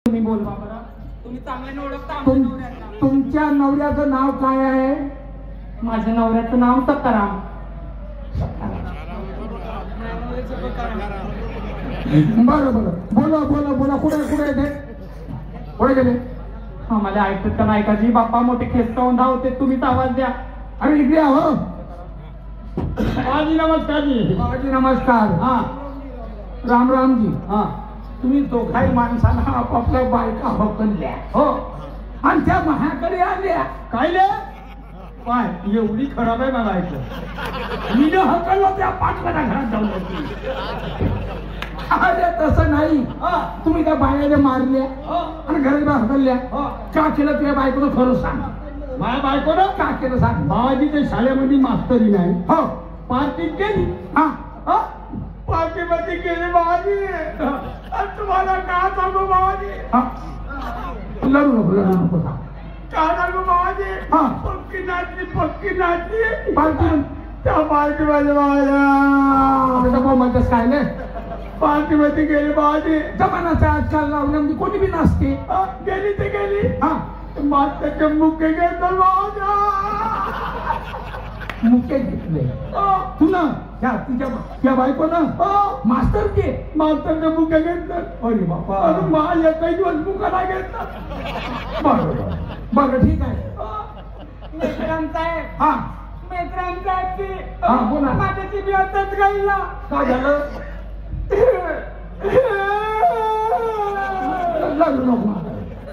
तुम्ही बोलवा बरं. तुम्ही चांगल्याने ओळखता तुमच्या नवऱ्याचं नाव काय आहे? माझ्या नवऱ्याचं नाव सकाराम. बरं बरं, बोला बोला बोला. कुठे कुठे ते कुठे गेले? आम्हाला ऐकत का नाही का जी? बाप्पा मोठे खेचकावून धावते, तुम्हीच आवाज द्या. अरे इकडे हो. बाजी नमस्कार जी. बाबाजी नमस्कार. हा राम राम जी. हा तुम्ही दोघाही माणसांना आपापल्या बायका हकलल्या हो आणि त्या माझ्याकडे आल्या. काय ले काय एवढी खराब आहे मला ऐकलं. मी न हकललो त्या पाठवाच्या घरात जाऊन होती. अरे तसं नाही. तुम्ही त्या बायाला मारल्या आणि घराला हकलल्या. का केलं तुझ्या बायकोनं खरं सांग. माझ्या बायकोनं का केलं सांग. बाबाजी ते शाळेमध्ये मास्तरी नाही. हो पार्टीत गेली. हा पार्टीमध्ये गेली बाबाजी. तुम्हाला का सांगू बाबाजी? हा. लढू नको सांग. का सांगू बाबाजी? हा. पक्की नाचली पार्टी त्या पार्टीमध्ये बाबा म्हणतेस काय नाही. पार्टीमध्ये गेली बाबाजी. जमानाचा आजकाल लावण्यामध्ये कोणी बी नसते. गेली ते गेली. हा मास्टरचे मुख्य घेतलं बाबा. मुख्य घेतले तुला त्या बायकोनं मास्तर के मास्टरचे मुख्य घेतलं. अरे बापा. माझ्या काही दिवस मुखाला घेतला. बरोबर बरं ठीक आहे. मेत्राम साहेब. हा मेत्राम साहेब हा बोला. माझ्याची बियातच गाईला. काय झालं? लागू नको.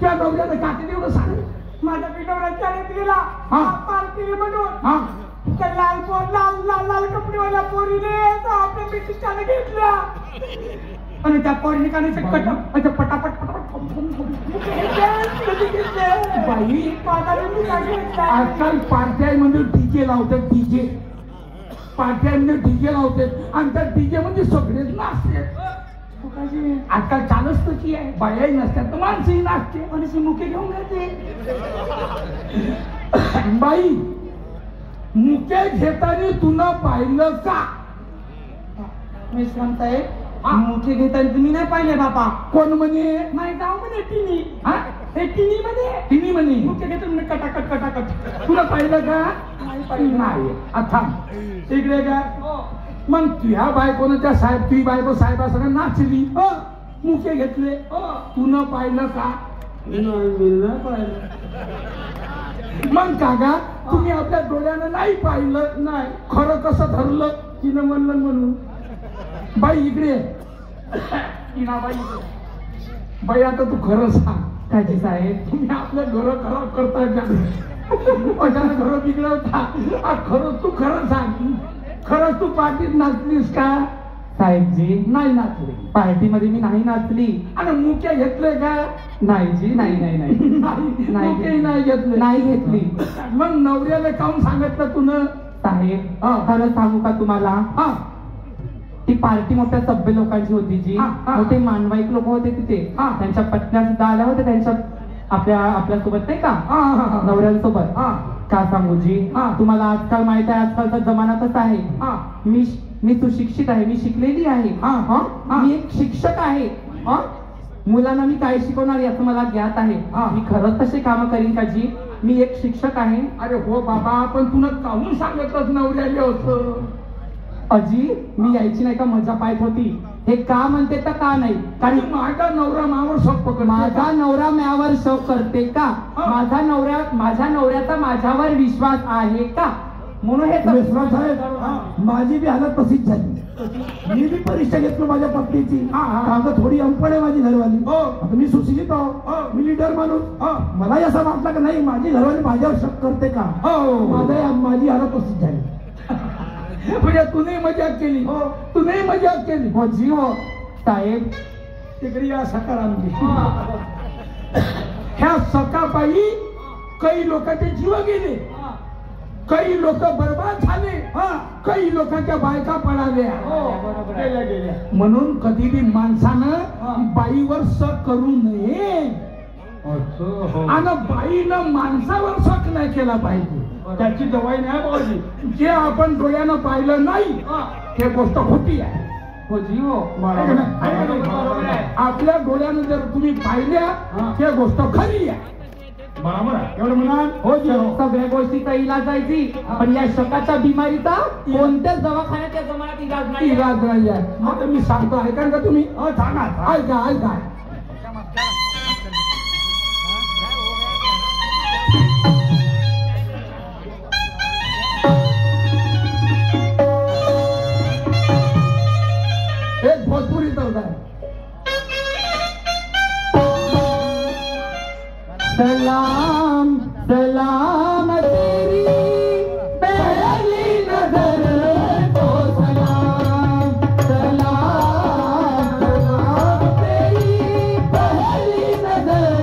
त्या नवऱ्याचं काठी एवढं सांग. माझ्या पिठवरा चालत गेला. हा. पार्टी म्हणून हा त्या लाल कपडेवाल्या पोरीने आपल्या पिठीच्याने घेतल्या आणि त्या पोरीने कानाचे पटापट बाई आजकाल पार्ट्यांमध्ये डीजे लावतात. डीजे पार्ट्यांमध्ये डीजे लावतात आणि त्या डीजे मध्ये सगळेच नाचते. आजकाल चालच तशी आहे. बायाही नसतात तर माणसंही नाचते. आणि मुके घेऊन जाते. बाई मुके घेताना तुला पाहिलं का? मिश्राम साहेब मुके घेताना तुम्ही नाही पाहिले बापा. कोण म्हणे? नाही गाव मध्ये टिनी. हा तिन्ही म्हणे मुके घेताना कटाकट. तुला पाहिलं का? नाही. आता इकडे का मग तुझ्या बायकोनं त्या साहेब तुझी बायको साहेबासंग नाचली. मुके घेतले. तुला पाहिलं का? मग काका तुम्ही आपल्या डोळ्यानं नाही पाहिलं. नाही खरं कसं धरलं? तिनं म्हणलं म्हणून. बाई इकडे बाई आता तू खरं सांग. काजी साहेब तुम्ही आपल्या घर खराब करता का? अचानक घर बिघडवता. खरं तू खरं सांग. खरंच तू पार्टीत नाचलीस का? साहेबजी नाही नाचली. पार्टीमध्ये मी नाही नाचली. आणि मुख्य घेतले का? नाही जी नाही नाही घेतले. नाही घेतली. मग नवऱ्याला काऊन सांगितलं तुनं? साहेब खरं सांगू का तुम्हाला? ती पार्टी मोठ्या सभ्य लोकांची होती जी. मोठे मानवाईक लोक होते तिथे. त्यांच्या पत्न्या सुद्धा आल्या होत्या त्यांच्या आपल्या सोबत नाही का नवऱ्यांसोबत. का सांगू जी तुम्हाला आजकाल माहित आहे आजकालचा जमाना कसा आहे. मी सुशिक्षित आहे. मी शिकलेली आहे. मी एक शिक्षक आहे. मुलांना मी काय शिकवणार याचं मला ज्ञात आहे. मी खरंच तसे काम करीन का जी? मी एक शिक्षक आहे. अरे हो बाबा पण तुला काहून सांगितलंच नवऱ्याला होतं? अजी मी यायची नाही का मजा पाहत होती. हे का म्हणते तर का नाही? कारण माझा नवरा मावर शौक पकडतो. माझा नवरा म्यावर शौक करते का? माझ्या नवऱ्याचा माझ्यावर विश्वास आहे का? म्हणून हे विश्वास आहे. माझी बी हालत तशीच झाली. मी बी परीक्षा घेतलो माझ्या पत्नीची. थोडी अंपड आहे माझी घरवाली. आता मी सुशिक्षित आहो. मी लीडर माणूस. मलाही असं वाटलं की नाही माझी घरवाली माझ्यावर शक करते का? माझी हालत तशीच झाली. म्हणजे तुने मजाक केली. तुने मजाक केली. हो जी हो साहेब. तिकडे या सकारामजी. ह्या सकापायी काही लोकांचे जीव गेले. काही लोक बर्बाद झाले. काही लोकांच्या बायका पडाल्या. गेल्या. म्हणून कधी बी माणसानं बाईवर शक करू नये. आणि बाईनं माणसावर शक नाही केला पाहिजे. त्याची दवाई नाही बाबाजी. जे आपण डोळ्यानं पाहिलं नाही ते गोष्ट खोटी आहे. हो जी हो. आहे का नाही? बरोबर आहे. आपल्या डोळ्यानं जर तुम्ही पाहिल्या त्या गोष्ट खरी आहे. बरोबर आहे. एवढं म्हणाल. हो जी हो. सगळ्या गोष्टीचा इलाज आहे जी, पण या शकाच्या बिमारीचा कोणत्याच दवाखान्यात या जमान्यात इलाज नाही. इलाज नाही आहे. आता मी सांगतो, ऐका का तुम्ही? सांगा. ऐका ऐका. एक भोजपुरी तर आहे. सलाम सलाम तेरी पहली नजर को सलाम. सलाम सलाम तेरी पहली नजर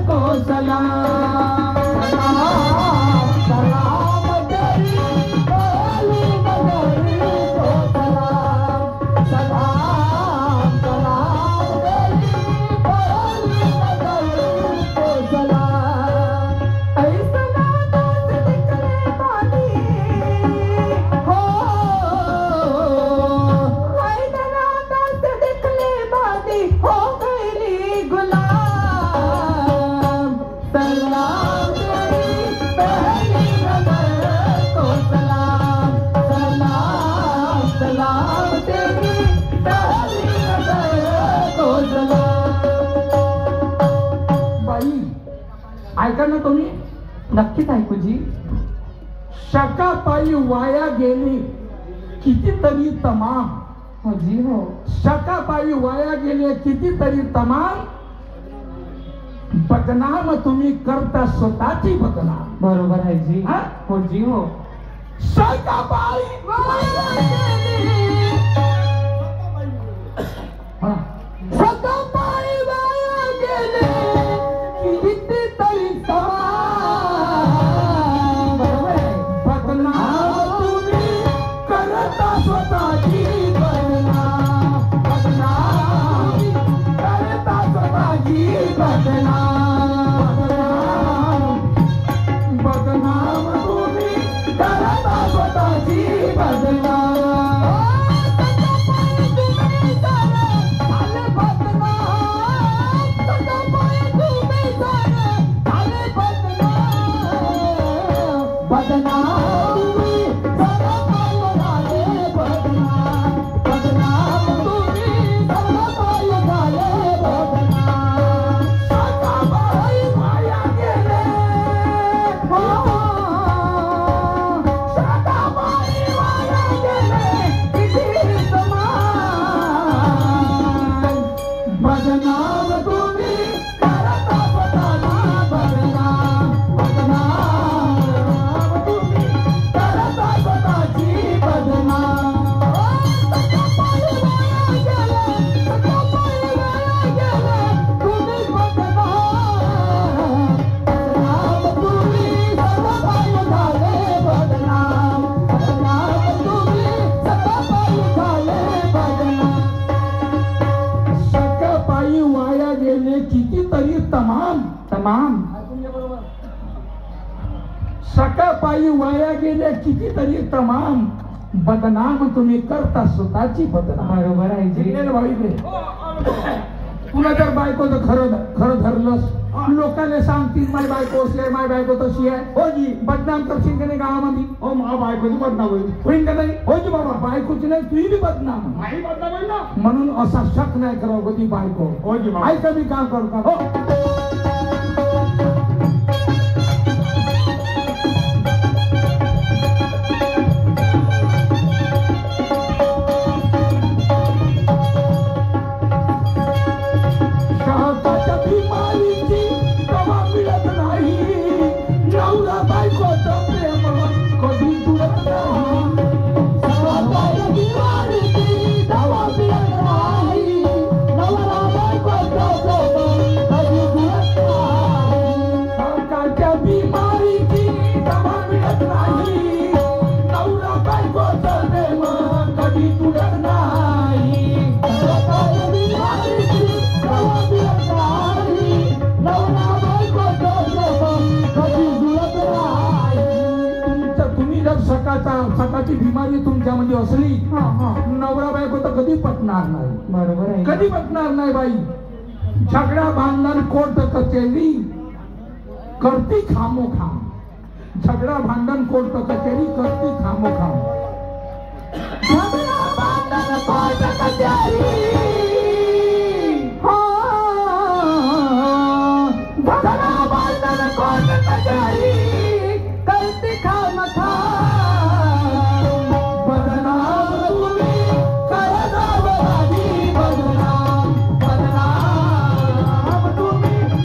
को सलाम. सलाम सलाम तेरी पहली नजर को सलाम. सलाम सलाम तेरी पहली नजर को सलाम. ऐसा दोस्त निकले बानी हो, ऐसा दोस्त निकले बानी हो गई गुलाम. सलाम तेरी पहली नजर को सलाम. सलाम सलाम तेरी पहली नजर को सलाम. बाई, ऐका ना तुम्ही? नक्कीच ऐकू जी. शकापायी वाया गेली कितीतरी तमाम. हो जी हो. शकापायी वाया गेले कितीतरी तमाम. बदनाम तुम्ही करता स्वतःची बदनाम. बरोबर आहे जी. हा? हो जी हो. शकापायी वाया गेली. हा. शकापायी वाया गेले कितीतरी तमाम. बरोबर आहे. बदनाम तुम्ही करता स्वतःची बदनाम. बदनाम करता स्वतःची बदनाम. बदनाम तुम्ही करता स्वतःची बदनाम. बदनाम तुम्ही करता स्वतःला बदनाम. बदनाम तुम्ही करता स्वतःची बदनाम. शकापायी वाया गेले, शकापायी वाया गेले तुम्ही बदनाम. बदनाम तुम्ही शकापायी झाले बदनाम. बदनाम तुम्ही शकापायी झाले बदनाम. शकापायी वाया गेले कितीतरी तमाम. तमाम. शकापायी वाया गेले कितीतरी तमाम. बदनाम तुम्ही करता स्वतःची बदनाम. बरोबर आहे जी. इकडे भाऊ इकडे. तुला जर बायकोचं खरं खरं धरलंस, लोकांना सांगतील माझी बायको अशी आहे, माझी बायको तशी आहे. हो जी. बदनाम करशील का नाही गावामध्ये? हो, मा बायकोची बदनाम होईल. होईल का नाही? हो जी बाबा. बायकोची नाही, तुही बी बदनाम. नाही बदनाम होईल ना. म्हणून असा शक नाही करावं कधी बायको. हो जी. ऐका मी काम करतो. हो. शहाच्या बिमारीची दवा मिळत नाही. नवरा बायकोचं प्रेम कधी जुळत नाही. शहाच्या बिमारीची दवा मिळत नाही. नवरा बायकोचं प्रेम कधी जुळत नाही. शहाच्या बिमारीची दवा मिळत नाही. नवरा बायकोचं प्रेम कधी जुळत नाही. शहाच्या बिमारीची दवा मिळत नाही. नवरा प्रेमाची बिमारी तुमच्यामध्ये असली हा हा नवरा बायको तर कधी पटणार नाही, बरोबर आहे. कधी पटणार नाही बाई. झगडा भांडण कोर्ट कचेरी करती खामोखाम, झगडा भांडण कोर्ट कचेरी करती खामोखाम.